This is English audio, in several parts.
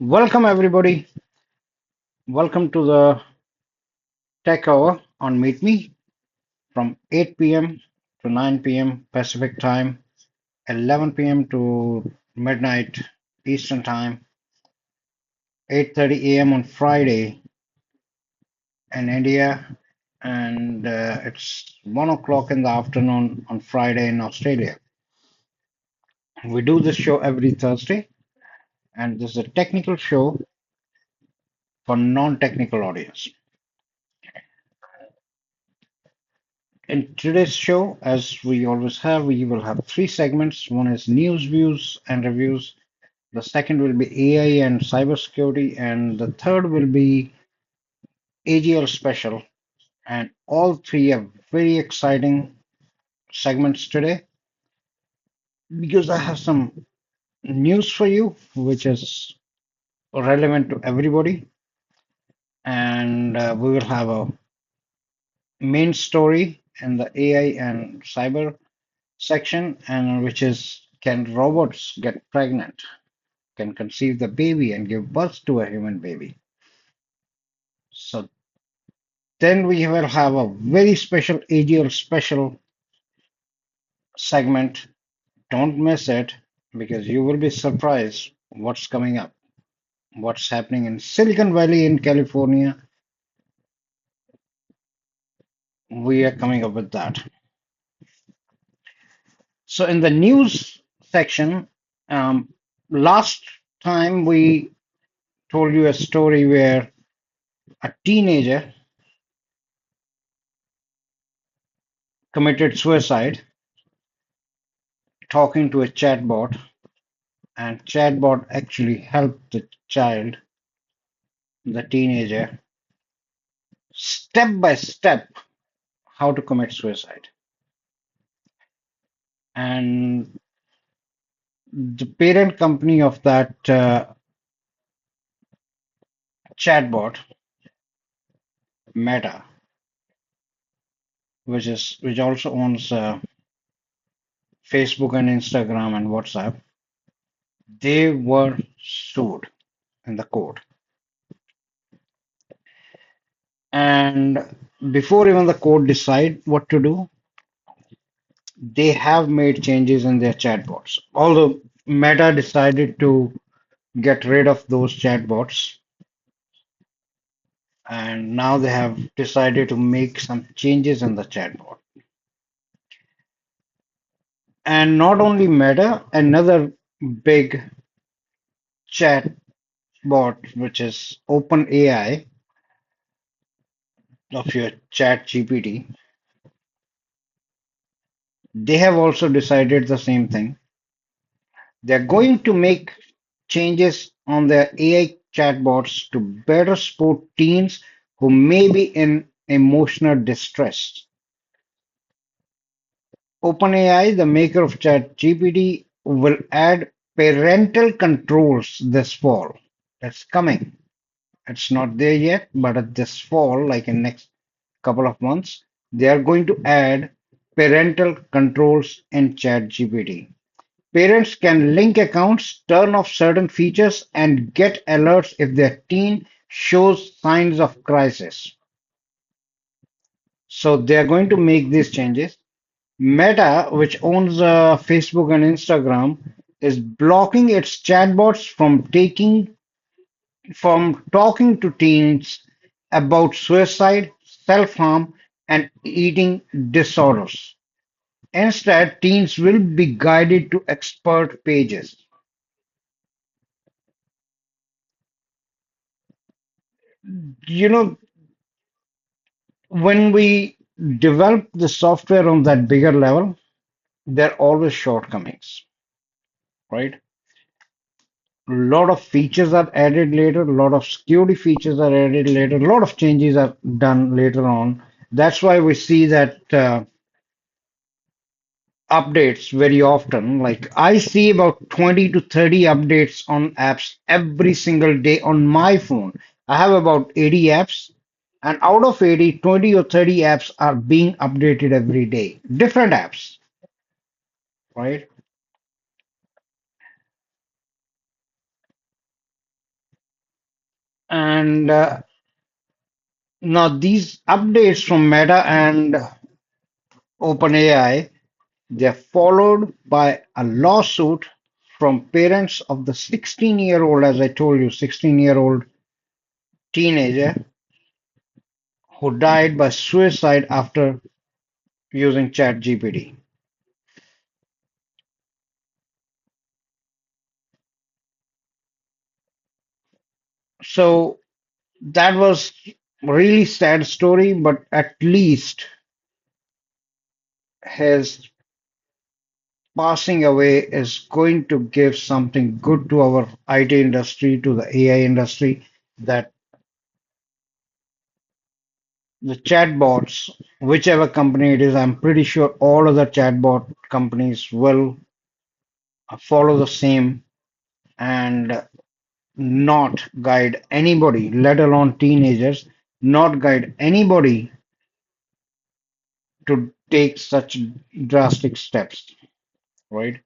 Welcome, everybody. Welcome to the Tech Hour on Meet Me from 8 p.m. to 9 p.m. Pacific Time, 11 p.m. to midnight Eastern Time, 8:30 a.m. on Friday in India, and it's 1 o'clock in the afternoon on Friday in Australia. We do this show every Thursday, and this is a technical show for non-technical audience. In today's show, as we always have, we will have three segments. One is news, views, and reviews. The second will be AI and cybersecurity, and the third will be AGL special. And all three are very exciting segments today because I have some news for you, which is relevant to everybody. And we will have a main story in the AI and cyber section, and which is, can robots get pregnant? Can conceive the baby and give birth to a human baby. So then we will have a very special AGL special segment. Don't miss it because you will be surprised what's coming up, what's happening in Silicon Valley in California. We are coming up with that. So in the news section, last time we told you a story where a teenager committed suicide talking to a chatbot, and chatbot actually helped the child, the teenager, step by step how to commit suicide. And the parent company of that chatbot, Meta, which also owns Facebook and Instagram and WhatsApp, they were sued in the court. And before even the court decide what to do, they have made changes in their chatbots. Although Meta decided to get rid of those chatbots, and now they have decided to make some changes in the chatbot. And not only Meta, another big chatbot, which is OpenAI of your Chat GPT, they have also decided the same thing. They're going to make changes on their AI chatbots to better support teens who may be in emotional distress. OpenAI, the maker of ChatGPT, will add parental controls this fall. It's coming. It's not there yet, but this fall, like in next couple of months, they are going to add parental controls in ChatGPT. Parents can link accounts, turn off certain features, and get alerts if their teen shows signs of crisis. So they are going to make these changes. Meta, which owns Facebook and Instagram, is blocking its chatbots from talking to teens about suicide, self-harm, and eating disorders. Instead, teens will be guided to expert pages. You know, when we develop the software on that bigger level, there are always shortcomings, right? A lot of features are added later, a lot of security features are added later, a lot of changes are done later on. That's why we see that updates very often. Like I see about 20 to 30 updates on apps every single day on my phone. I have about 80 apps, and out of 80, 20 or 30 apps are being updated every day. Different apps, right? And now these updates from Meta and OpenAI, they're followed by a lawsuit from parents of the 16-year-old, as I told you, 16-year-old teenager who died by suicide after using ChatGPT. So that was really sad story, but at least his passing away is going to give something good to our IT industry, to the AI industry, that the chatbots, whichever company it is, I'm pretty sure all other chatbot companies will follow the same and not guide anybody, let alone teenagers, not guide anybody to take such drastic steps, right?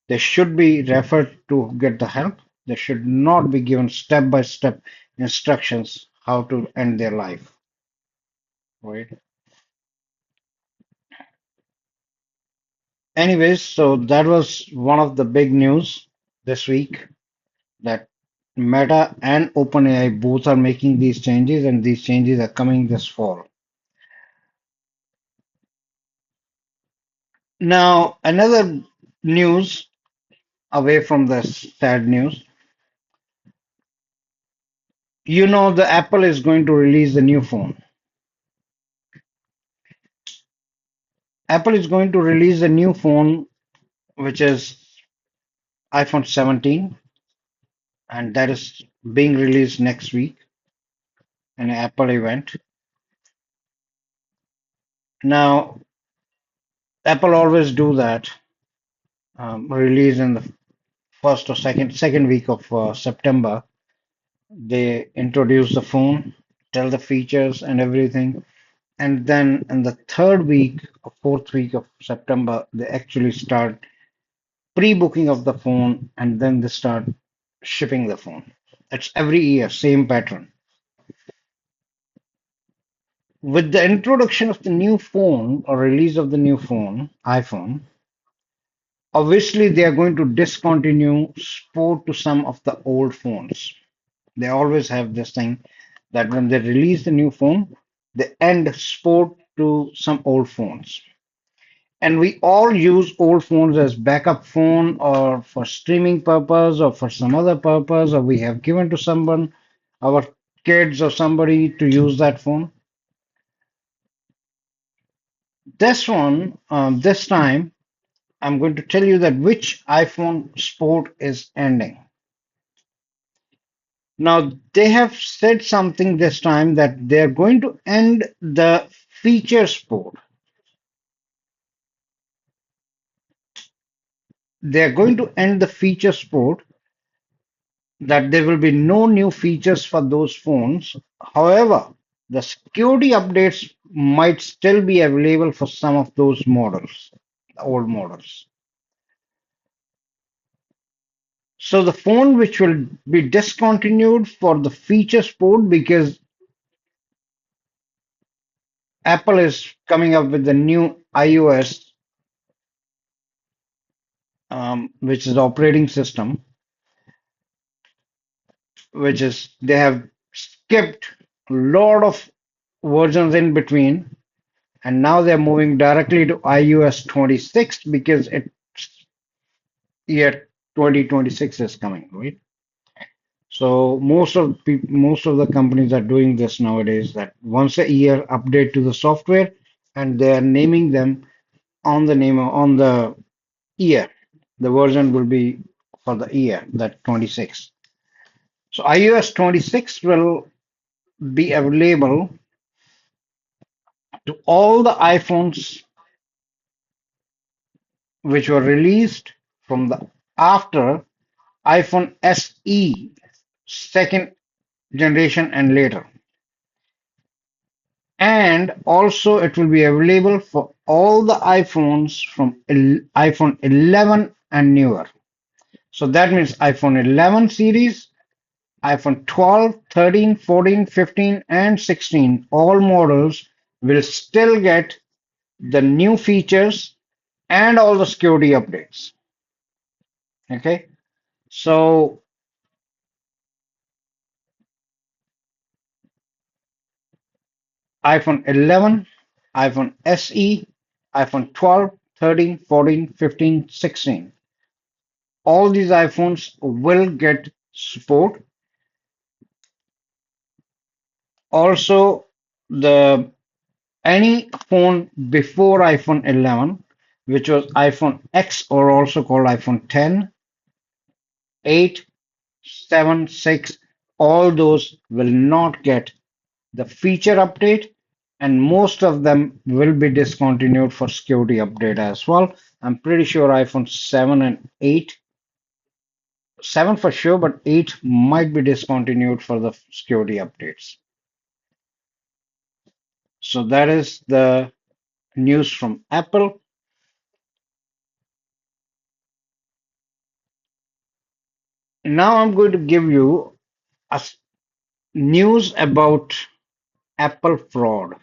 They should be referred to get the help. They should not be given step by step instructions how to end their life, right? Anyways, so that was one of the big news this week that Meta and OpenAI both are making these changes, and these changes are coming this fall. Now, another news away from the sad news, the Apple is going to release the new phone. Apple is going to release a new phone, which is iPhone 17, and that is being released next week in an Apple event. Now, Apple always do that, release in the first or second week of September. They introduce the phone, tell the features and everything, and then in the third week or fourth week of September, they actually start pre-booking of the phone, and then they start shipping the phone. It's every year, same pattern. With the introduction of the new phone or release of the new phone, iPhone, obviously they are going to discontinue support to some of the old phones. They always have this thing that when they release the new phone, they end support to some old phones. And we all use old phones as backup phone or for streaming purpose or for some other purpose, or we have given to someone, our kids or somebody to use that phone. This time, I'm going to tell you that which iPhone Sport is ending. Now, they have said something this time that they're going to end the feature sport. They're going to end the feature sport, that there will be no new features for those phones. However, the security updates might still be available for some of those models, the old models. So the phone which will be discontinued for the feature sport, because Apple is coming up with the new iOS, which is operating system, which is they have skipped a lot of versions in between, and now they're moving directly to iOS 26 because it's year 2026 is coming, right? So most of the companies are doing this nowadays, that once a year update to the software, and they are naming them on the name on the year. The version will be for the year, that 26. So iOS 26 will be available to all the iPhones which were released from the after iPhone SE second generation and later. And also it will be available for all the iPhones from iPhone 11 and newer. So that means iPhone 11 series, iPhone 12, 13, 14, 15, and 16, all models will still get the new features and all the security updates. Okay, so iPhone 11, iPhone SE, iPhone 12, 13, 14, 15, 16. All these iPhones will get support. Also, the any phone before iPhone 11, which was iPhone X or also called iPhone 10, 8, 7, 6, all those will not get the feature update, and most of them will be discontinued for security update as well. I'm pretty sure iPhone 7 and 8, 7 for sure, but 8 might be discontinued for the security updates. So that is the news from Apple. Now I'm going to give you news about Apple fraud.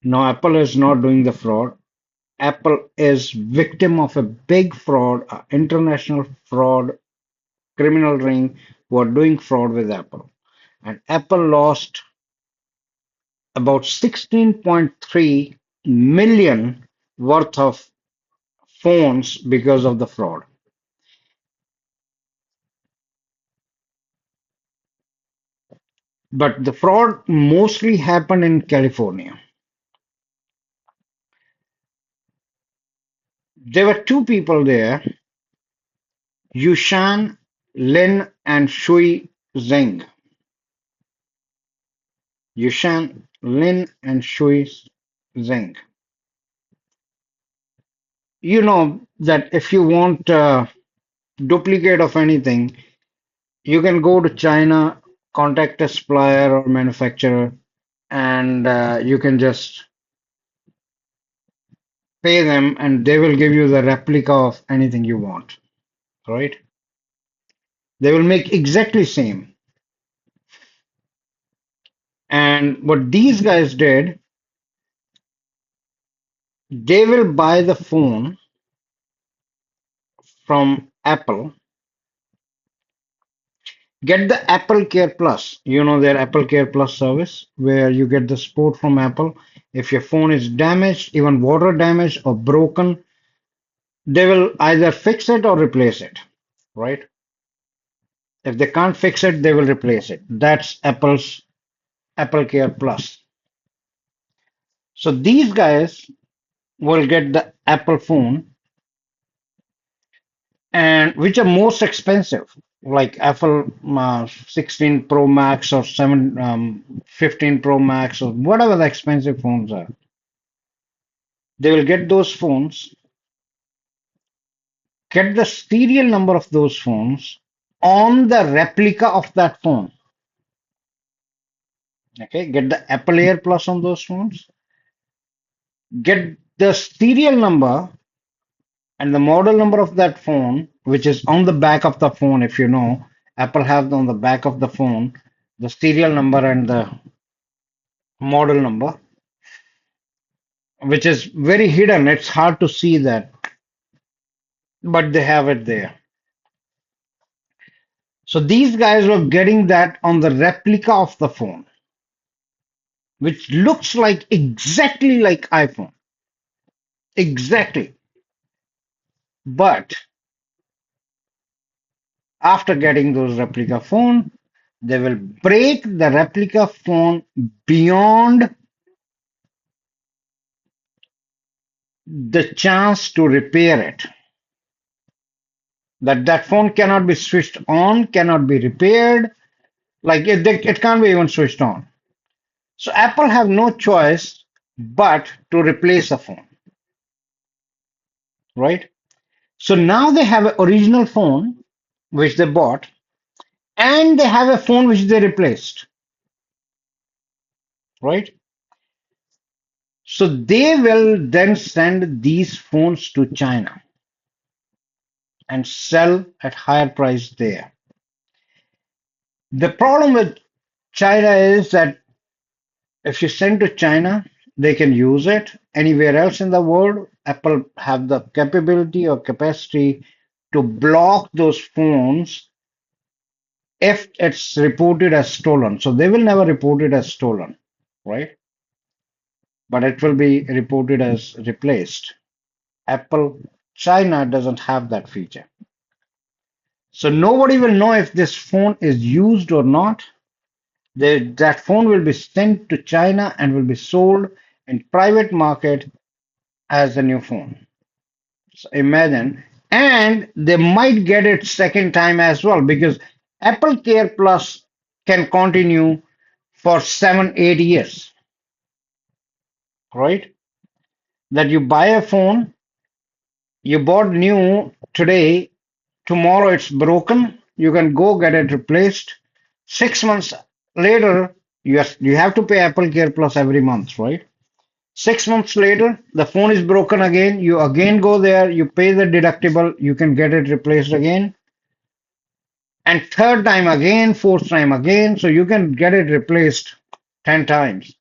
No, Apple is not doing the fraud. Apple is victim of a big fraud, international fraud, criminal ring who are doing fraud with Apple. And Apple lost about 16.3 million worth of phones because of the fraud. But the fraud mostly happened in California. There were two people there, Yushan Lin and Shui Zheng. Yushan Lin and Shui Zheng. You know that if you want a duplicate of anything, you can go to China, contact a supplier or manufacturer, and you can just pay them, and they will give you the replica of anything you want, right? They will make exactly same. And what these guys did, they will buy the phone from Apple, get the Apple Care Plus, you know their Apple Care Plus service, where you get the support from Apple. If your phone is damaged, even water damaged or broken, they will either fix it or replace it, right? If they can't fix it, they will replace it. That's Apple's Apple Care Plus. So these guys will get the Apple phone, and which are most expensive, like Apple 16 Pro Max or 15 Pro Max or whatever the expensive phones are. They will get those phones, get the serial number of those phones on the replica of that phone. Okay, get the Apple Air Plus on those phones, get the serial number and the model number of that phone, which is on the back of the phone. If you know, Apple have on the back of the phone the serial number and the model number, which is very hidden. It's hard to see that, but they have it there. So these guys were getting that on the replica of the phone, which looks like exactly like iPhone. Exactly. But after getting those replica phone, they will break the replica phone beyond the chance to repair it. That phone cannot be switched on, cannot be repaired. Like it can't be even switched on. So Apple have no choice but to replace the phone, right? So now they have an original phone which they bought, and they have a phone which they replaced, right? So they will then send these phones to China and sell at higher price there. The problem with China is that if you send to China, they can use it. Anywhere else in the world, Apple have the capability or capacity to block those phones if it's reported as stolen. So they will never report it as stolen, right? But it will be reported as replaced. Apple China doesn't have that feature. So nobody will know if this phone is used or not. That phone will be sent to China and will be sold in private market as a new phone. So imagine, and they might get it second time as well because Apple Care Plus can continue for 7, 8 years, right? That you buy a phone, you bought new today, tomorrow it's broken, you can go get it replaced. 6 months later, you have to pay Apple Care Plus every month, right? 6 months later, the phone is broken again. You again go there, you pay the deductible, you can get it replaced again. And third time again, fourth time again. So you can get it replaced 10 times.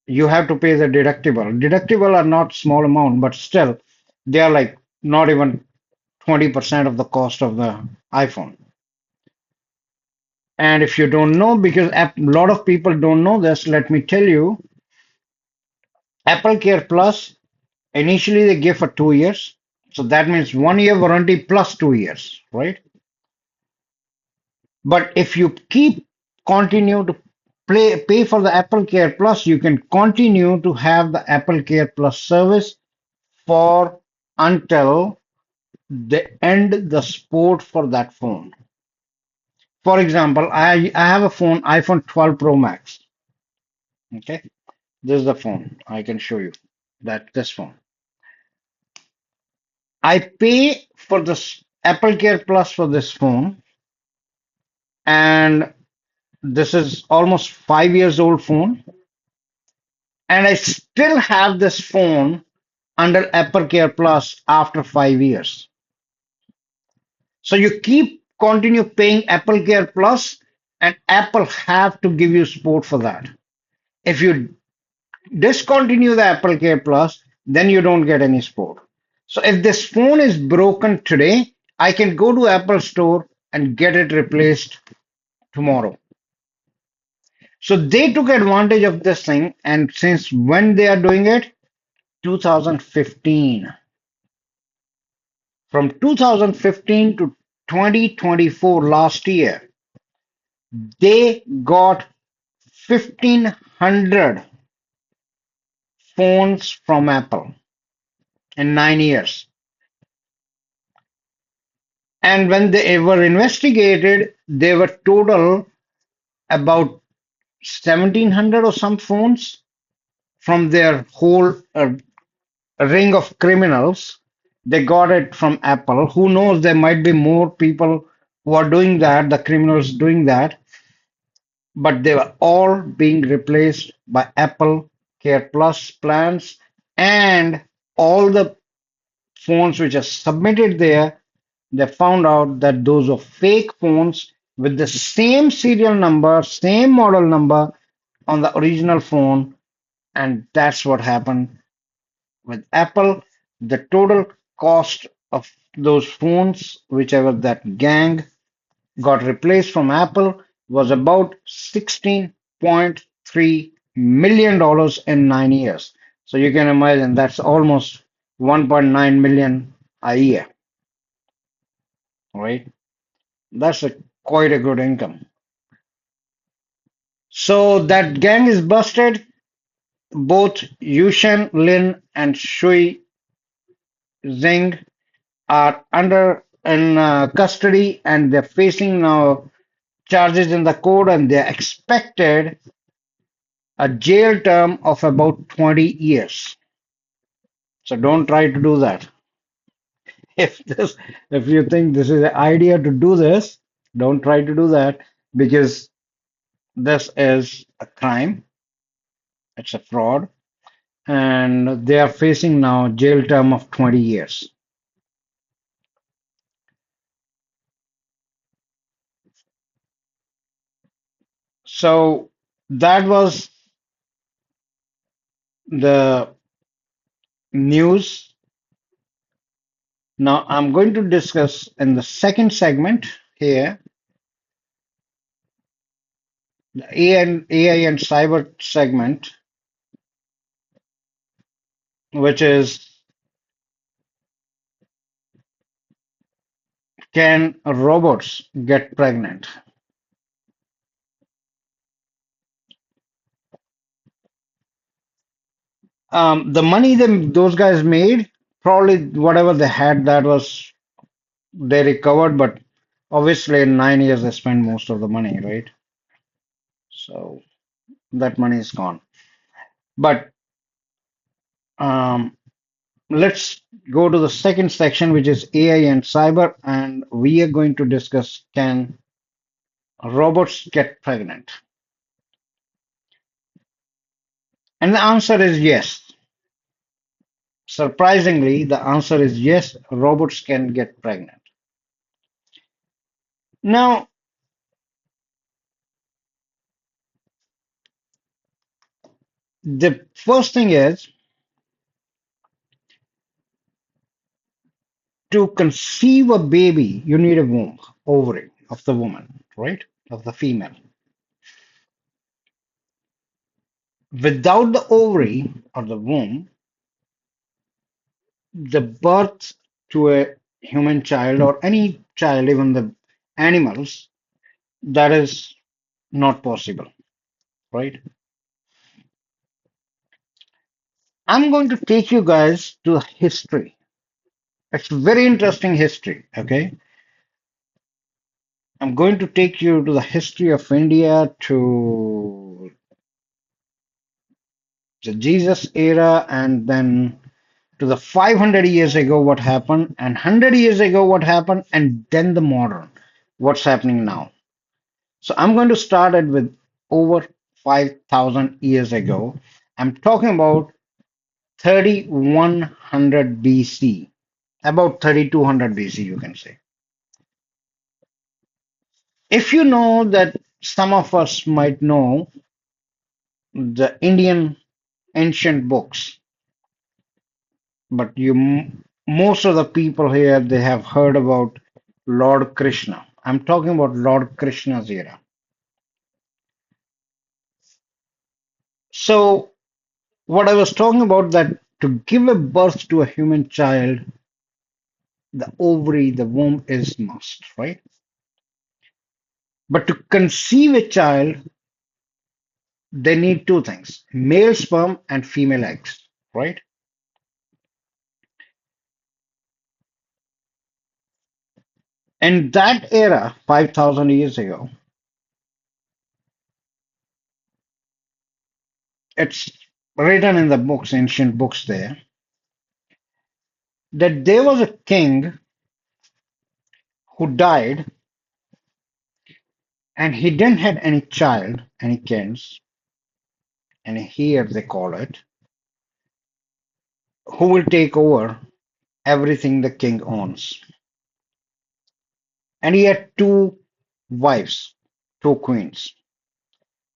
You have to pay the deductible. Deductible are not small amount, but still, they are like not even 20% of the cost of the iPhone. And if you don't know, because a lot of people don't know this, let me tell you, Apple Care Plus, initially they give for 2 years. So that means 1 year warranty plus 2 years, right? But if you keep continue to pay for the Apple Care Plus, you can continue to have the Apple Care Plus service for until they end the support for that phone. For example, I have a phone, iPhone 12 Pro Max. Okay, this is the phone. I can show you that this phone. I pay for this Apple Care Plus for this phone, and this is almost 5 years old phone, and I still have this phone under Apple Care Plus after 5 years. So you keep continue paying Apple Care Plus, and Apple have to give you support for that. If you discontinue the Apple Care Plus, then you don't get any support. So if this phone is broken today, I can go to Apple Store and get it replaced tomorrow. So they took advantage of this thing, and since when they are doing it? 2015. From 2015 to 2024 last year, they got 1,500 phones from Apple in 9 years. And when they were investigated, they were total about 1,700 or some phones from their whole ring of criminals. They got it from Apple. Who knows? There might be more people who are doing that, the criminals doing that, but they were all being replaced by Apple Care Plus plans, and all the phones which are submitted there, they found out that those are fake phones with the same serial number, same model number on the original phone, and that's what happened with Apple. The total cost of those phones, whichever that gang got replaced from Apple, was about $16.3 million in 9 years. So you can imagine that's almost 1.9 million a year, right? That's quite a good income. So that gang is busted. Both Yushen Lin and Shui Zheng are under in custody, and they're facing now charges in the court, and they're expected a jail term of about 20 years. So don't try to do that. If you think this is an idea to do this, don't try to do that because this is a crime. It's a fraud, and they are facing now jail term of 20 years. So that was the news. Now I'm going to discuss in the second segment here the AI and cyber segment, which is can robots get pregnant? The money those guys made, probably whatever they had, that was they recovered, but obviously in 9 years they spent most of the money, right? So that money is gone. But um, let's go to the second section, which is AI and cyber, and we are going to discuss can robots get pregnant? And the answer is yes. Surprisingly, the answer is yes, robots can get pregnant. Now, the first thing is to conceive a baby, you need a womb, ovary of the woman, right? Of the female. Without the ovary or the womb, the birth to a human child or any child, even the animals, that is not possible, right? I'm going to take you guys to history. It's very interesting history, okay? I'm going to take you to the history of India, to the Jesus era, and then to the 500 years ago what happened, and 100 years ago what happened, and then the modern, what's happening now. So I'm going to start it with over 5,000 years ago. I'm talking about 3100 BC, about 3200 BC, you can say. If you know that some of us might know the Indian ancient books, but most of the people here they have heard about Lord Krishna. I'm talking about Lord Krishna's era. So what I was talking about, that to give a birth to a human child, the ovary, the womb is must, right? But to conceive a child, they need two things: male sperm and female eggs, right? In that era, 5,000 years ago, it's written in the books, ancient books there, that there was a king who died and he didn't have any child, any kids, and here they call it, who will take over everything the king owns. And he had two wives, two queens.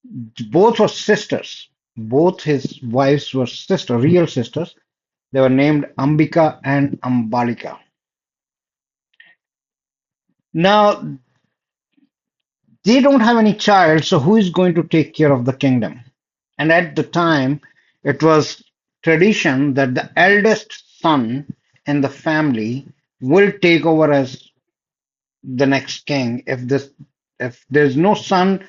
Both were sisters. Both his wives were sisters, real sisters. They were named Ambika and Ambalika. Now, they don't have any child, so who is going to take care of the kingdom? And at the time, it was tradition that the eldest son in the family will take over as the next king. If there's no son,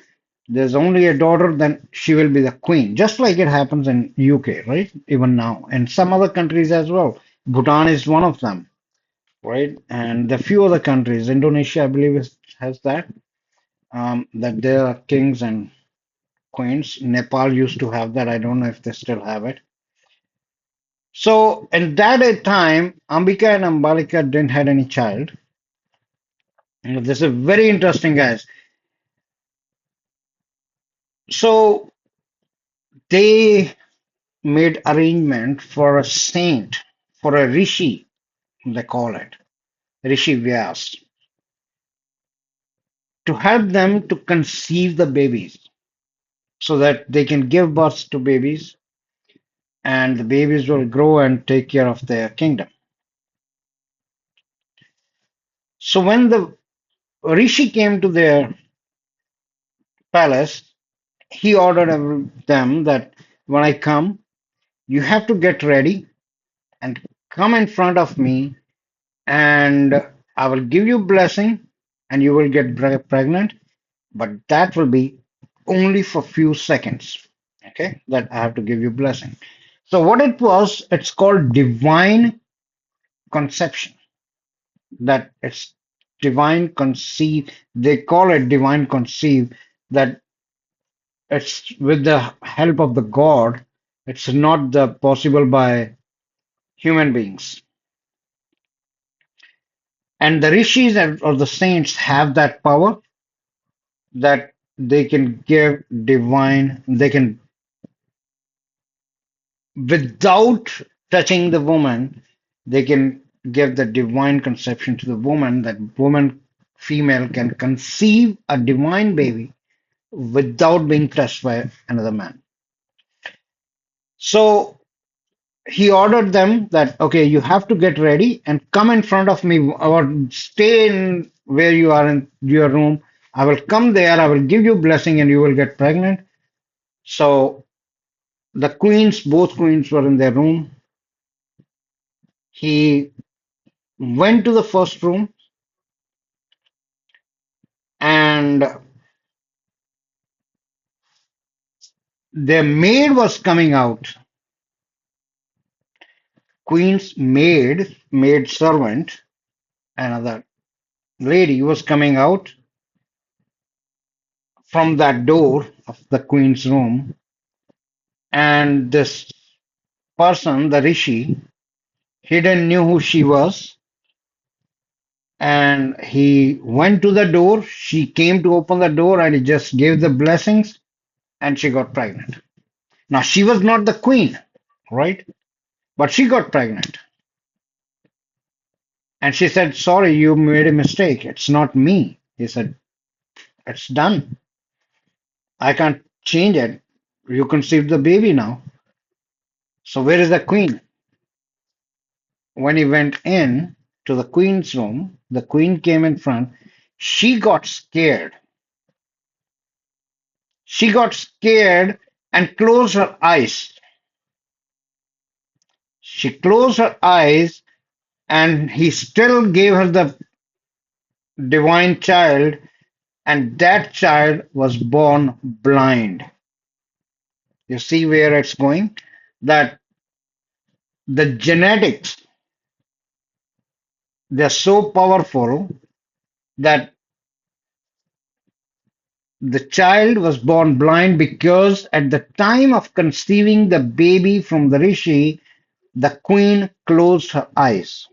there's only a daughter, then she will be the queen. Just like it happens in UK, right? Even now, and some other countries as well. Bhutan is one of them, right? And the few other countries, Indonesia, I believe, has that. That there are kings and queens. Nepal used to have that. I don't know if they still have it. So in that time, Ambika and Ambalika didn't had any child. And this is very interesting, guys. So they made arrangement for a saint, for a rishi, they call it, Rishi Vyas, to help them to conceive the babies. so that they can give birth to babies and the babies will grow and take care of their kingdom. So when the rishi came to their palace, he ordered them that when I come, you have to get ready and come in front of me, and I will give you blessing, and you will get pregnant, but that will be only for few seconds. Okay, that I have to give you blessing. So what it was, it's called divine conception. That it's divine conceive. They call it divine conceive. That it's with the help of the God. It's not the possible by human beings. And the rishis or the saints have that power that they can give divine, they can, without touching the woman, they can give the divine conception to the woman, that woman, female, can conceive a divine baby without being touched by another man. So he ordered them that, okay, you have to get ready and come in front of me or stay in where you are in your room. I will come there, I will give you blessing, and you will get pregnant. So the queens, both queens were in their room. He went to the first room, and their maid was coming out. Queen's maid servant, another lady was coming out from that door of the queen's room, and this person, the rishi, he didn't knew who she was, and he went to the door. She came to open the door, and he just gave the blessings, and she got pregnant. Now she was not the queen, right? But she got pregnant. And she said, sorry, you made a mistake. It's not me. He said, it's done. I can't change it. You conceived the baby now. So where is the queen? When he went in to the queen's room, the queen came in front. She got scared. She got scared and closed her eyes. She closed her eyes, and he still gave her the divine child, and that child was born blind. You see where it's going? That the genetics, they're so powerful that the child was born blind because at the time of conceiving the baby from the rishi, the queen closed her eyes.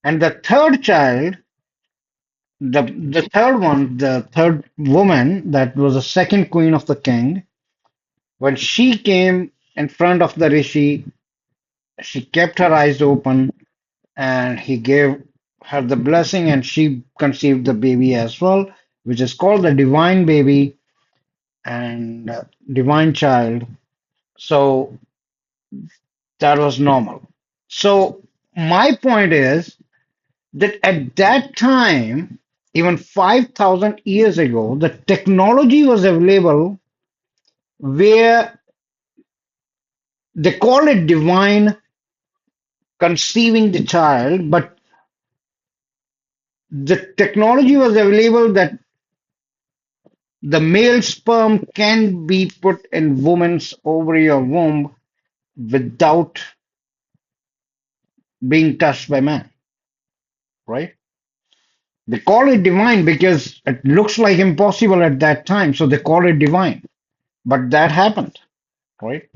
And the third child, the third one, the third woman, that was the second queen of the king, when she came in front of the rishi, she kept her eyes open, and he gave her the blessing, and she conceived the baby as well, which is called the divine baby and divine child. So that was normal. So my point is that at that time, even 5,000 years ago, the technology was available where they call it divine conceiving the child, but the technology was available that the male sperm can be put in woman's ovary or womb without being touched by man, right? They call it divine because it looks like impossible at that time, so they call it divine. But that happened, right?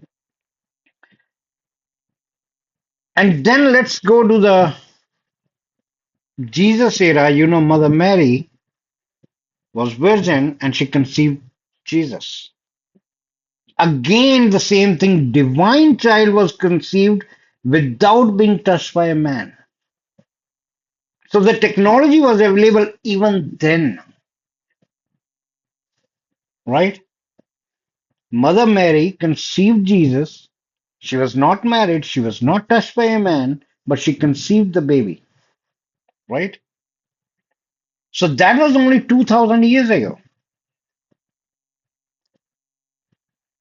And then let's go to the Jesus era. You know, Mother Mary was virgin and she conceived Jesus. Again, the same thing. Divine child was conceived without being touched by a man. So the technology was available even then. right? Mother Mary conceived Jesus. She was not married, she was not touched by a man, but she conceived the baby, right? So that was only 2000 years ago.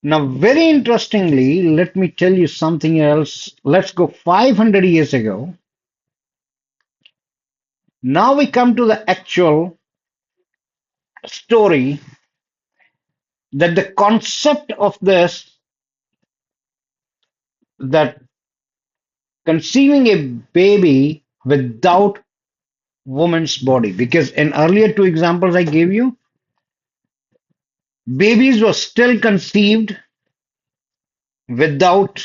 Now, very interestingly, let me tell you something else. Let's go 500 years ago. Now we come to the actual story that the concept of this, that conceiving a baby without woman's body, because in earlier two examples I gave you, babies were still conceived without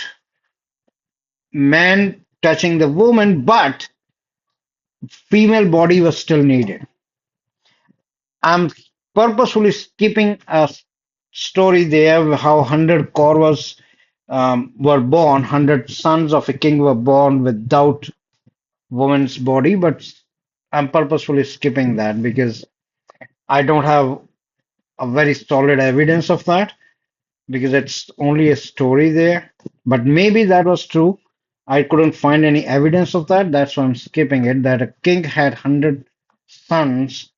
man touching the woman, but female body was still needed. I'm purposefully skipping a story there how 100 Kauravas were born, 100 sons of a king were born without woman's body, but I'm purposefully skipping that because I don't have a very solid evidence of that because it's only a story there. But maybe that was true. I couldn't find any evidence of that. That's why I'm skipping it. That a king had 100 sons,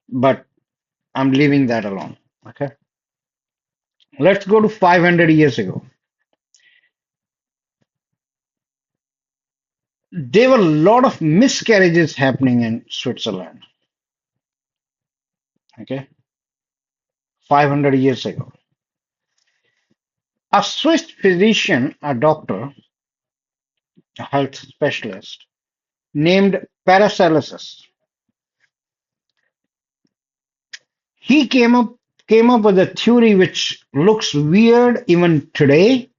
but I'm leaving that alone. Okay. Let's go to 500 years ago. There were a lot of miscarriages happening in Switzerland. Okay. 500 years ago. A Swiss physician, a doctor, a health specialist named Paracelsus, he came up with a theory which looks weird even today,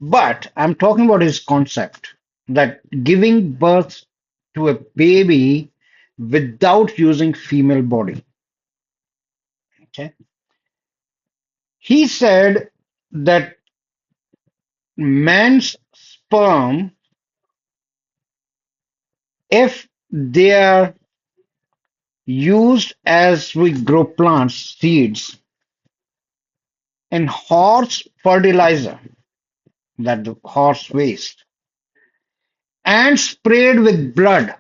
but I'm talking about his concept that giving birth to a baby without using female body. Okay. He said that man's sperm, if they are used as we grow plants, seeds, in horse fertilizer, that the horse waste, and sprayed with blood,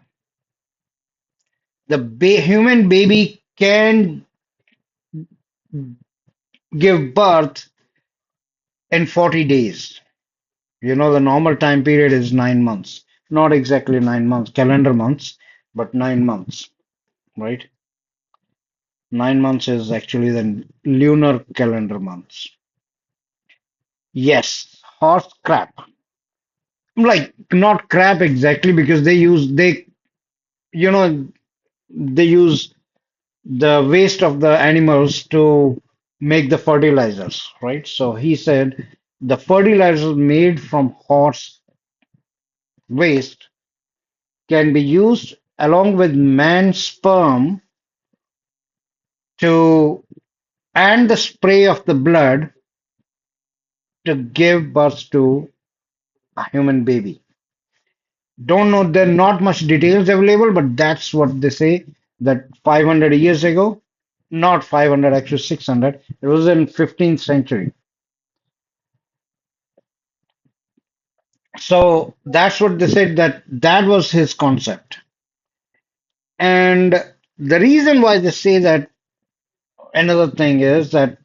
the human baby can give birth in 40 days. You know, the normal time period is 9 months. Not exactly 9 months, calendar months, but 9 months, right? 9 months is actually the lunar calendar months. Yes, horse crap. Like, not crap exactly because you know, they use the waste of the animals to make the fertilizers, right? So he said the fertilizers made from horse waste can be used along with man's sperm to and the spray of the blood to give birth to a human baby. Don't know, there are not much details available, but that's what they say that 500 years ago, not 500, actually 600, it was in 15th century. So that's what they said that that was his concept. And the reason why they say that, another thing is that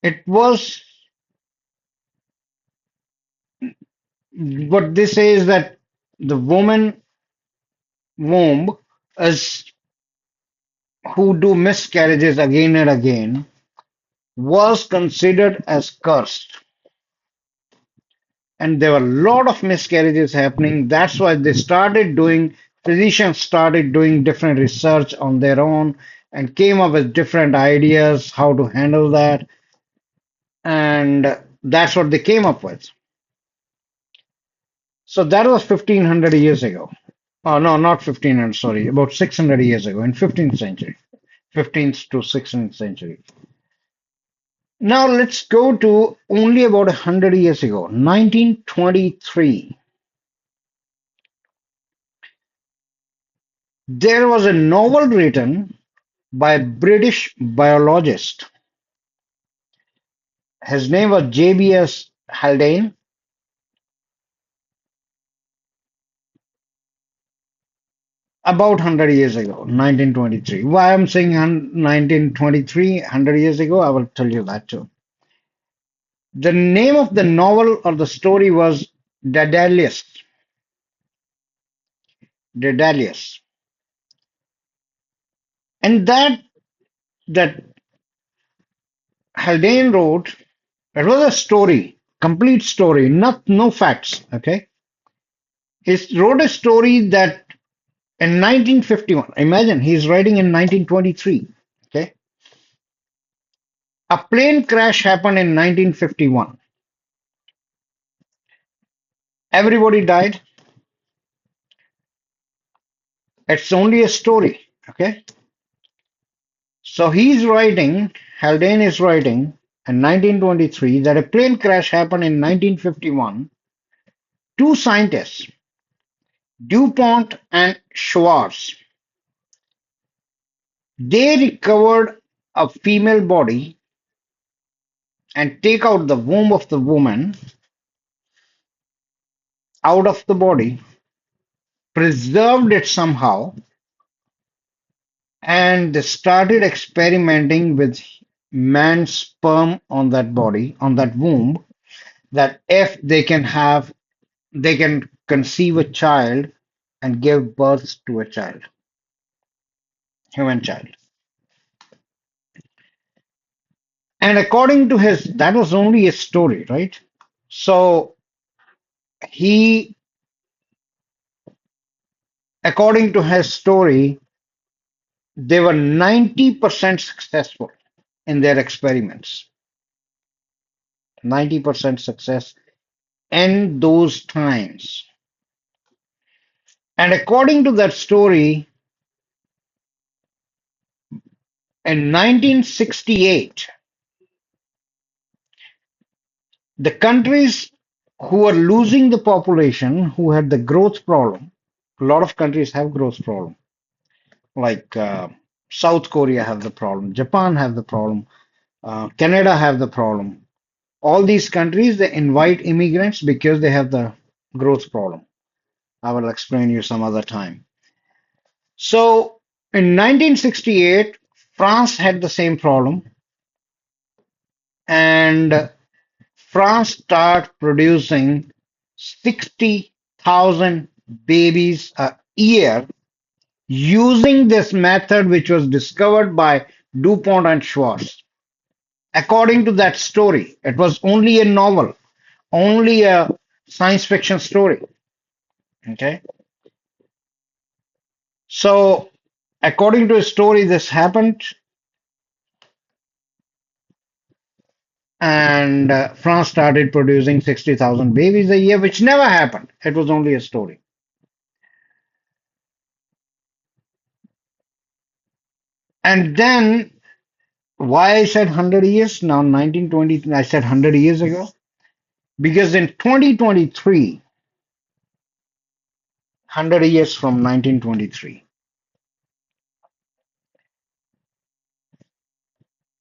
it was, what they say is that the woman womb is who do miscarriages again and again was considered as cursed. And there were a lot of miscarriages happening. That's why physicians started doing different research on their own and came up with different ideas how to handle that. And that's what they came up with. So that was 1500 years ago. Oh, no, not 1500, sorry, about 600 years ago in 15th century, 15th to 16th century. Now let's go to only about 100 years ago, 1923. There was a novel written by a British biologist. His name was JBS Haldane. About 100 years ago, 1923. Why I'm saying 1923, 100 years ago, I will tell you that too. The name of the novel or the story was Daedalus. Daedalus. And that Haldane wrote, it was a story, complete story, not no facts. Okay, he wrote a story that in 1951. Imagine he's writing in 1923. Okay, a plane crash happened in 1951. Everybody died. It's only a story. Okay, so he's writing. Haldane is writing in 1923 that a plane crash happened in 1951. Two scientists, DuPont and Schwartz, they recovered a female body and take out the womb of the woman out of the body, preserved it somehow, and they started experimenting with man's sperm on that body, on that womb, that if they can conceive a child and give birth to a child, human child. And according to his, that was only a story, right? So he, according to his story, they were 90% successful in their experiments. 90% success in those times. And according to that story, in 1968, the countries who were losing the population, who had the growth problem, a lot of countries have growth problem, like South Korea have the problem, Japan have the problem, Canada have the problem. All these countries, they invite immigrants because they have the growth problem. I will explain you some other time. So in 1968, France had the same problem, and France started producing 60,000 babies a year using this method, which was discovered by DuPont and Schwartz. According to that story, it was only a novel, only a science fiction story. Okay. So, according to a story, this happened, and France started producing 60,000 babies a year, which never happened. It was only a story. And then, why I said 100 years, now 1920, I said 100 years ago, because in 2023, 100 years from 1923,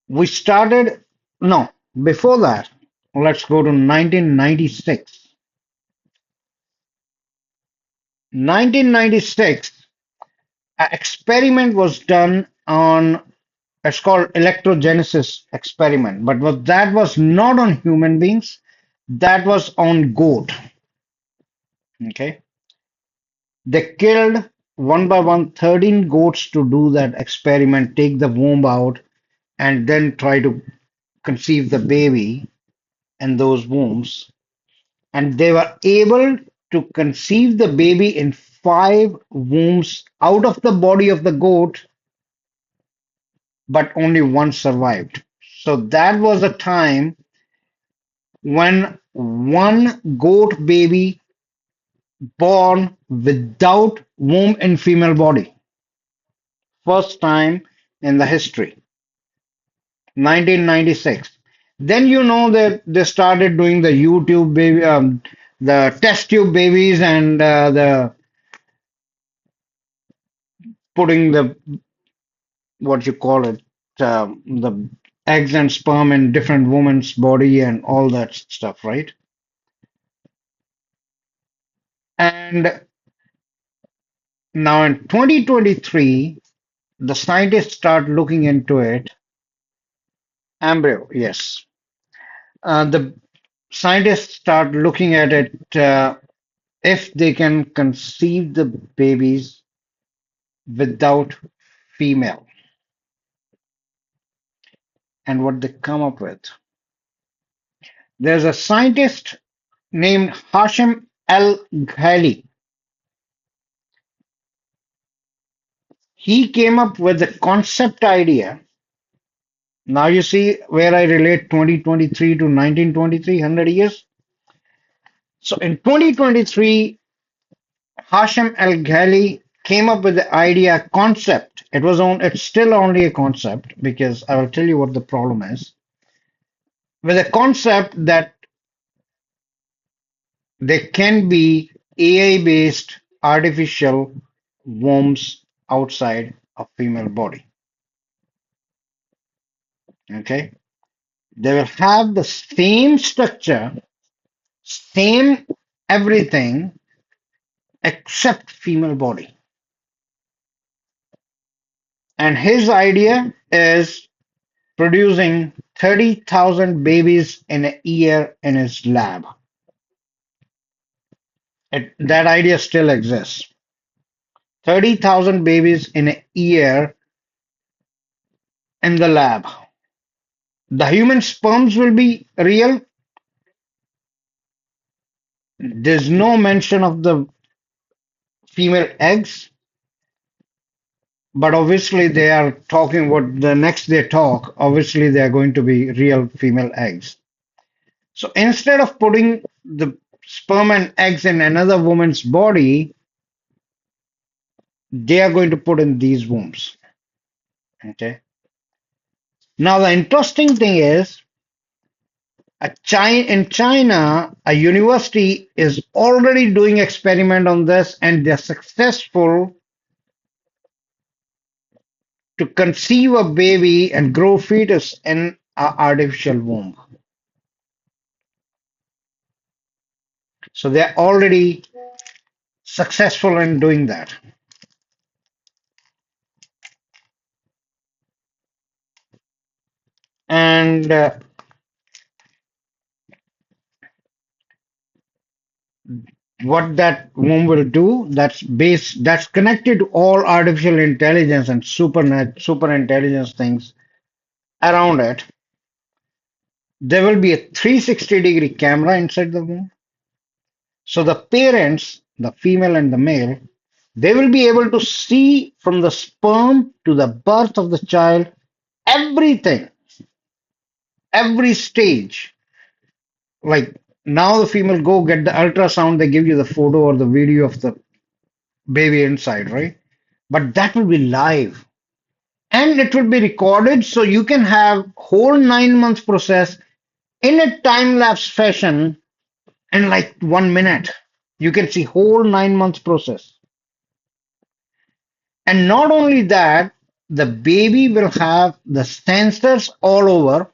we started, no, before that, let's go to 1996. 1996, an experiment was done on, it's called electrogenesis experiment, but that was not on human beings, that was on goat. Okay, they killed one by one 13 goats to do that experiment, take the womb out, and then try to conceive the baby in those wombs. And they were able to conceive the baby in five wombs out of the body of the goat, but only one survived. So that was a time when one goat baby born without womb in female body. First time in the history, 1996. Then you know that they started doing the YouTube baby, the test tube babies, and the putting the what you call it, the eggs and sperm in different women's body and all that stuff, right? And now in 2023, the scientists start looking into it. Embryo, yes. The scientists start looking at it if they can conceive the babies without female, and what they come up with. There's a scientist named Hashem El Ghali. He came up with the concept idea. Now you see where I relate 2023 to 1923, 100 years. So in 2023, Hashem El Ghali came up with the idea concept. It's still only a concept because I will tell you what the problem is. With a concept that there can be AI based artificial wombs outside a female body. Okay. They will have the same structure, same everything except female body. And his idea is producing 30,000 babies in a year in his lab. That idea still exists. 30,000 babies in a year in the lab. The human sperms will be real. There's no mention of the female eggs, but obviously they are talking what the next they talk, obviously they are going to be real female eggs. So instead of putting the sperm and eggs in another woman's body, they are going to put in these wombs. Okay. Now the interesting thing is, in China, a university is already doing experiment on this, and they're successful to conceive a baby and grow fetus in an artificial womb. So they're already successful in doing that. And what that womb will do, that's connected to all artificial intelligence and super intelligence things around it. There will be a 360-degree camera inside the womb. So the parents, the female and the male, they will be able to see from the sperm to the birth of the child everything, every stage. Like now the female go get the ultrasound, they give you the photo or the video of the baby inside, right? But that will be live and it will be recorded so you can have whole 9 months process in a time lapse fashion in like 1 minute. You can see whole 9 months process. And not only that, the baby will have the sensors all over.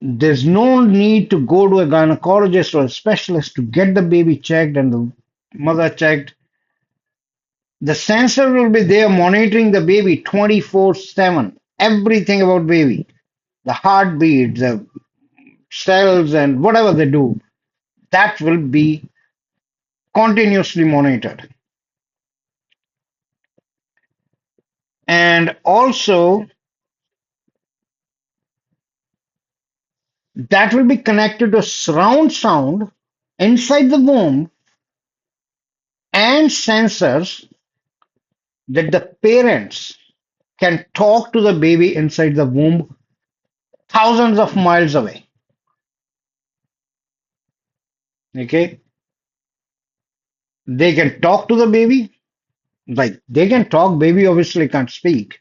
There's no need to go to a gynecologist or a specialist to get the baby checked and the mother checked. The sensor will be there monitoring the baby 24/7. Everything about baby, the heartbeat, the cells, and whatever they do, that will be continuously monitored. And also, that will be connected to surround sound inside the womb and sensors that the parents can talk to the baby inside the womb thousands of miles away. Okay, they can talk to the baby, like they can talk, baby obviously can't speak,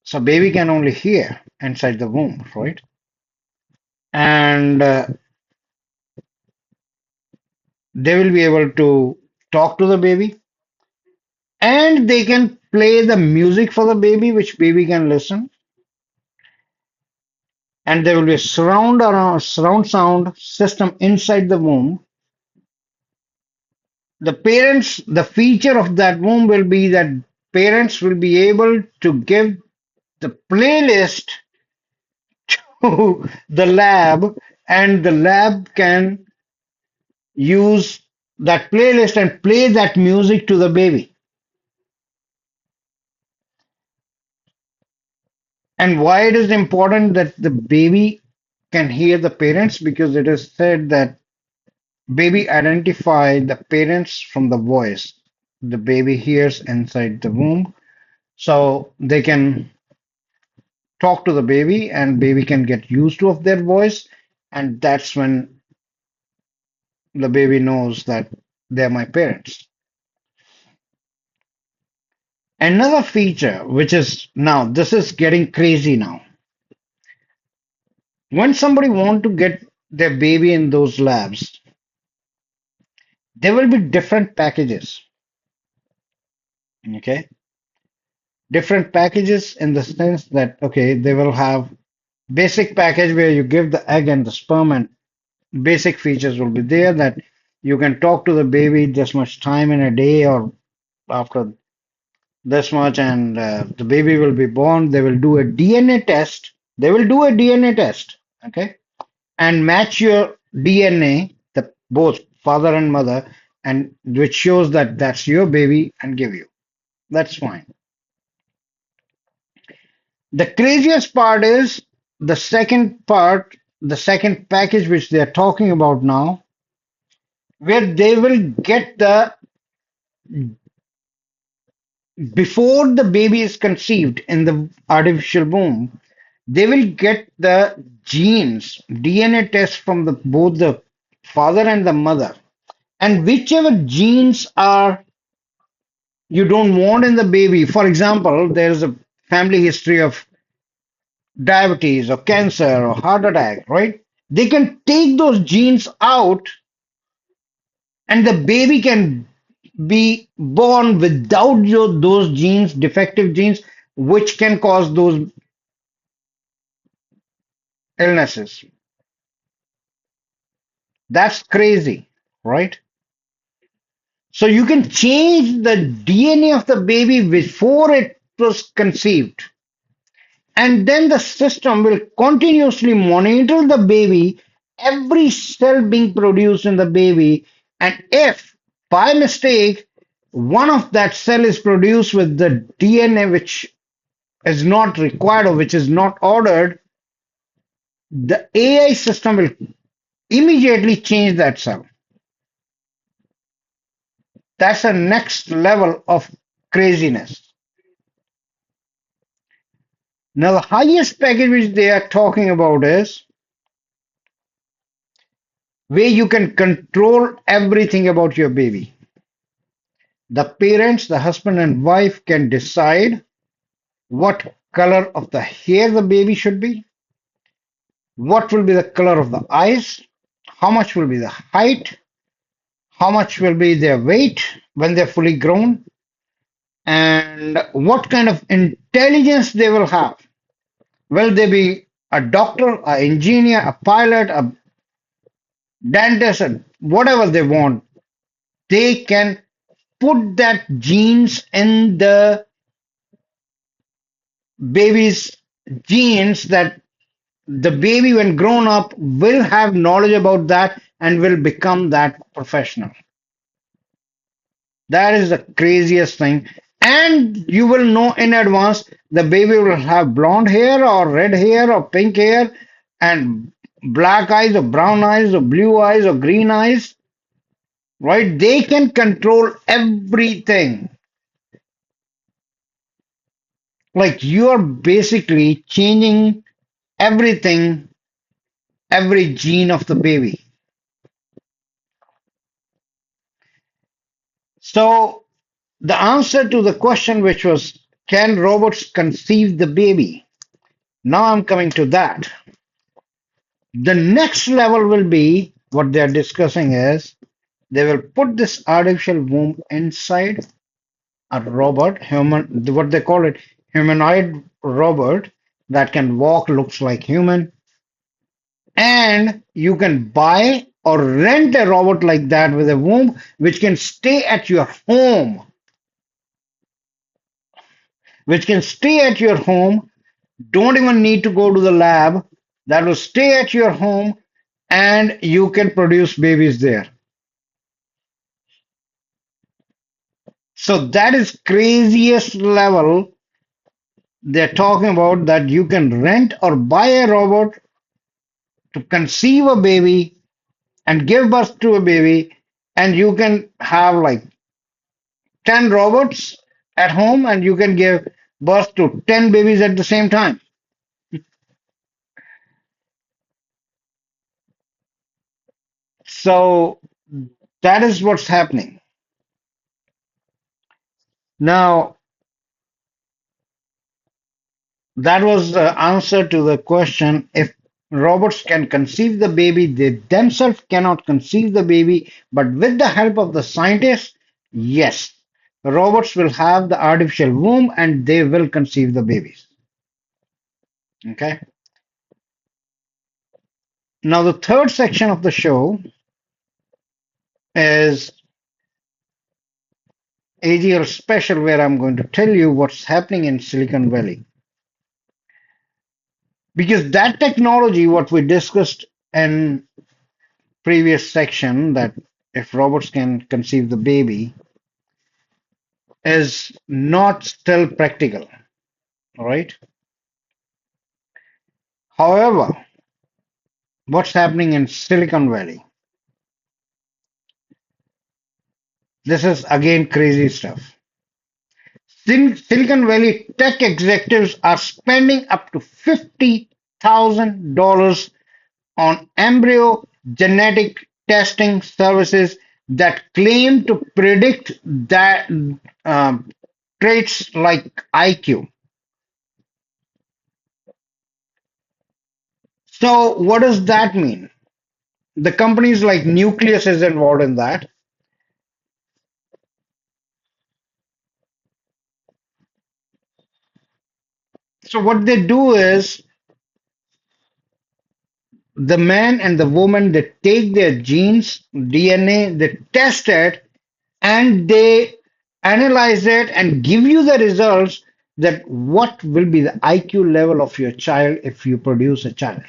so baby can only hear inside the womb, right? And they will be able to talk to the baby and they can play the music for the baby, which baby can listen, and there will be a surround sound system inside the womb. The feature of that womb will be that parents will be able to give the playlist to the lab, and the lab can use that playlist and play that music to the baby. And why it is important that the baby can hear the parents? Because it is said that baby identify the parents from the voice the baby hears inside the womb. So they can talk to the baby and baby can get used to of their voice, and that's when the baby knows that they're my parents. Another feature, which is now this is getting crazy now. When somebody want to get their baby in those labs, there will be different packages. Okay, different packages in the sense that okay, they will have basic package where you give the egg and the sperm, and basic features will be there that you can talk to the baby this much time in a day or after this much, and the baby will be born. They will do a DNA test. They will do a DNA test, okay, and match your DNA, the both father and mother, and which shows that that's your baby and give you. That's fine. The craziest part is the second part, the second package which they are talking about now, where they will get the before the baby is conceived in the artificial womb, they will get the genes, DNA test from the both the father and the mother. And whichever genes are you don't want in the baby, for example, there's a family history of diabetes or cancer or heart attack, right? They can take those genes out and the baby can be born without those genes, defective genes, which can cause those illnesses. That's crazy, right? So you can change the DNA of the baby before it was conceived, and then the system will continuously monitor the baby, every cell being produced in the baby, and if by mistake one of that cell is produced with the DNA which is not required or which is not ordered, the AI system will immediately change that cell. That's the next level of craziness. Now, the highest package which they are talking about is where you can control everything about your baby. The parents, the husband and wife, can decide what color of the hair the baby should be, what will be the color of the eyes, how much will be the height, how much will be their weight when they're fully grown, and what kind of intelligence they will have. Will they be a doctor, an engineer, a pilot, a dentist, and whatever they want? They can put that genes in the baby's genes that the baby when grown up will have knowledge about that and will become that professional. That is the craziest thing. And you will know in advance the baby will have blonde hair or red hair or pink hair and black eyes or brown eyes or blue eyes or green eyes, right? They can control everything. Like you are basically changing everything, every gene of the baby. So the answer to the question, which was, can robots conceive the baby? Now I'm coming to that. The next level will be what they're discussing is they will put this artificial womb inside a robot, human, what they call it, humanoid robot that can walk, looks like human, and you can buy or rent a robot like that with a womb, which can stay at your home, which can stay at your home. Don't even need to go to the lab. That will stay at your home, and you can produce babies there. So that is craziest level. They're talking about that you can rent or buy a robot to conceive a baby and give birth to a baby, and you can have like 10 robots at home and you can give birth to 10 babies at the same time. So that is what's happening. Now, that was the answer to the question. If robots can conceive the baby, they themselves cannot conceive the baby, but with the help of the scientists, yes, robots will have the artificial womb and they will conceive the babies. Okay. Now, the third section of the show is AGL Special, where I'm going to tell you what's happening in Silicon Valley. Because that technology, what we discussed in previous section, that if robots can conceive the baby, is not still practical. All right. However, what's happening in Silicon Valley? This is again crazy stuff. Silicon Valley tech executives are spending up to $50,000 on embryo genetic testing services that claim to predict that traits like IQ. So, what does that mean? The companies like Nucleus is involved in that. So, what they do is the man and the woman they take their genes, DNA, they test it, and they analyze it and give you the results that what will be the IQ level of your child if you produce a child.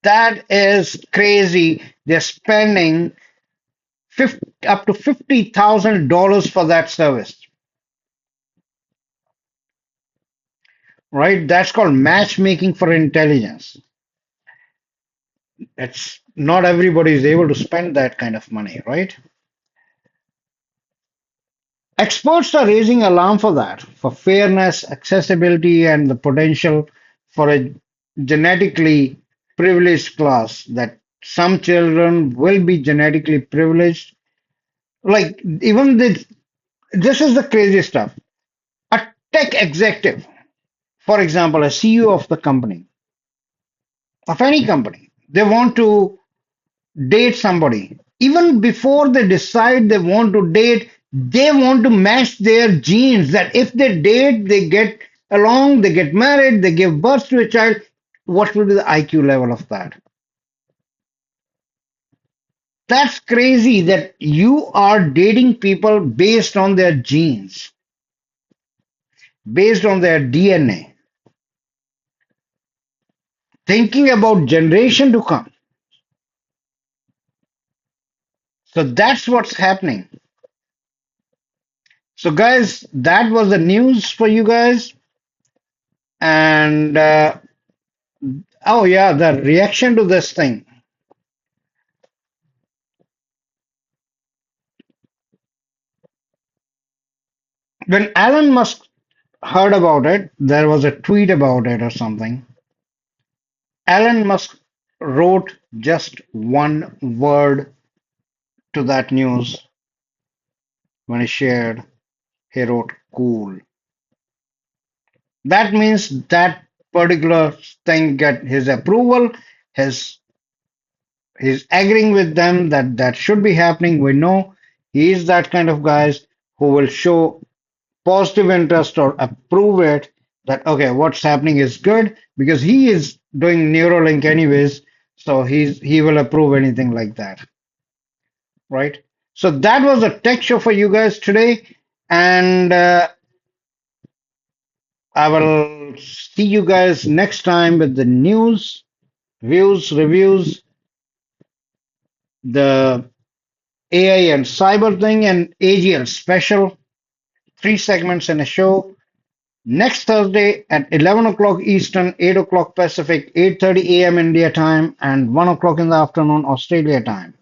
That is crazy. They're spending 50, up to $50,000 for that service, right? That's called matchmaking for intelligence. It's not everybody is able to spend that kind of money, right? Experts are raising alarm for that, for fairness, accessibility, and the potential for a genetically privileged class, that some children will be genetically privileged. Like, even this is the crazy stuff. A tech executive, for example, a CEO of the company, of any company, they want to date somebody. Even before they decide they want to date, they want to match their genes that if they date, they get along, they get married, they give birth to a child. What will be the IQ level of that? That's crazy that you are dating people based on their genes, based on their DNA, thinking about generation to come. So that's what's happening. So, guys, that was the news for you guys. And oh, yeah, the reaction to this thing. When Elon Musk heard about it, there was a tweet about it or something. Elon Musk wrote just one word to that news when he shared. He wrote cool. That means that particular thing get his approval, his he's agreeing with them that that should be happening. We know He is that kind of guys who will show positive interest or approve it that okay, what's happening is good because he is doing Neuralink anyways, so he will approve anything like that, right? So that was a tech show for you guys today, and I will see you guys next time with the news, views, reviews, the AI and cyber thing, and AGL special. Three segments in a show. Next Thursday at 11 o'clock Eastern, 8 o'clock Pacific, 8:30 a.m. India time, and 1 o'clock in the afternoon Australia time.